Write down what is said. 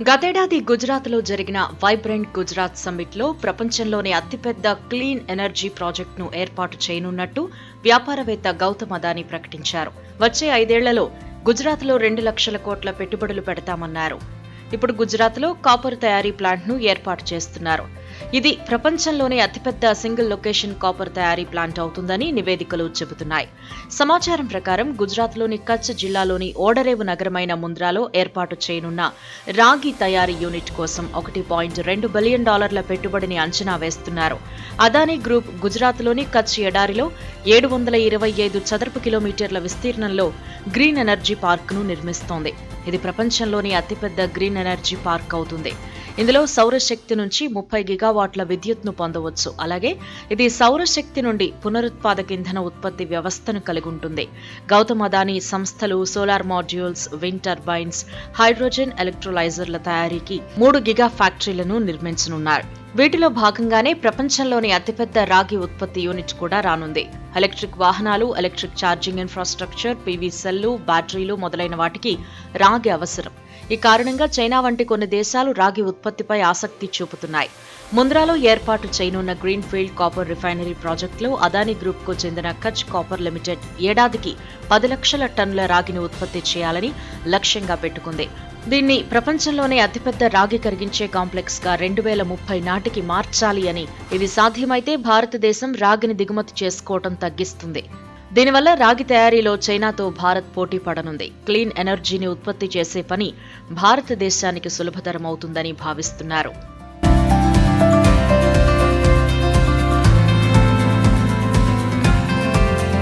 గతేడాది గుజరాత్లో జరిగిన వైబ్రెంట్ గుజరాత్ సమ్మిట్లో ప్రపంచంలోని అతిపెద్ద క్లీన్ ఎనర్జీ ప్రాజెక్టును ఏర్పాటు చేయనున్నట్టు వ్యాపారవేత్త గౌతమ్ అదానీ ప్రకటించారు. వచ్చే 5 ఏళ్లలో గుజరాత్లో 2 లక్షల కోట్ల పెట్టుబడులు పెడతామన్నారు. ఇప్పుడు గుజరాత్లో కాపర్ తయారీ ప్లాంట్ను ఏర్పాటు చేస్తున్నారు. ఇది ప్రపంచంలోనే అతిపెద్ద సింగిల్ లొకేషన్ కాపర్ తయారీ ప్లాంట్ అవుతుందని నివేదికలు చెబుతున్నాయి. సమాచారం ప్రకారం గుజరాత్లోని కచ్ జిల్లాలోని ఓడరేవు నగరమైన ముంద్రాలో ఏర్పాటు చేయనున్న రాగి తయారీ యూనిట్ కోసం $1.2 బిలియన్ పెట్టుబడిని అంచనా వేస్తున్నారు. అదానీ గ్రూప్ గుజరాత్లోని కచ్ ఎడారిలో 725 చదరపు కిలోమీటర్ల విస్తీర్ణంలో గ్రీన్ ఎనర్జీ పార్క్ను నిర్మిస్తోంది. ఇది ప్రపంచంలోని అతిపెద్ద గ్రీన్ ఎనర్జీ పార్క్ అవుతుంది. ఇందులో సౌరశక్తి నుంచి 30 గిగావాట్ల విద్యుత్ను పొందవచ్చు. అలాగే ఇది సౌరశక్తి నుండి పునరుత్పాదక ఇంధన ఉత్పత్తి వ్యవస్థను కలిగి ఉంటుంది. గౌతమ్ అదానీ సంస్థలు solar modules, wind turbines, hydrogen ఎలక్ట్రోలైజర్ల తయారీకి 3 గిగా ఫ్యాక్టరీలను నిర్మించనున్నారు. వీటిలో భాగంగానే ప్రపంచంలోని అతిపెద్ద రాగి ఉత్పత్తి యూనిట్ కూడా రానుంది. ఎలక్ట్రిక్ వాహనాలు, electric charging infrastructure, PV cell, బ్యాటరీలు మొదలైన వాటికి రాగి అవసరం. ఈ కారణంగా చైనా వంటి కొన్ని దేశాలు రాగి ఉత్పత్తిపై ఆసక్తి చూపుతున్నాయి. ముంద్రాలో ఏర్పాటు చేయనున్న గ్రీన్ ఫీల్డ్ కాపర్ రిఫైనరీ ప్రాజెక్టులో అదానీ గ్రూప్కు చెందిన కచ్ కాపర్ లిమిటెడ్ ఏడాదికి 10 లక్షల టన్నుల రాగిని ఉత్పత్తి చేయాలని లక్ష్యంగా పెట్టుకుంది. దీన్ని ప్రపంచంలోనే అతిపెద్ద రాగి కరిగించే కాంప్లెక్స్ గా 2030 నాటికి మార్చాలి అని. ఇది సాధ్యమైతే భారతదేశం రాగిని దిగుమతి చేసుకోవడం తగ్గిస్తుంది. దీనివల్ల రాగి తయారీలో చైనాతో భారత్ పోటీ పడనుంది. క్లీన్ ఎనర్జీని ఉత్పత్తి చేసే పని భారతదేశానికి సులభతరమవుతుందని భావిస్తున్నారు.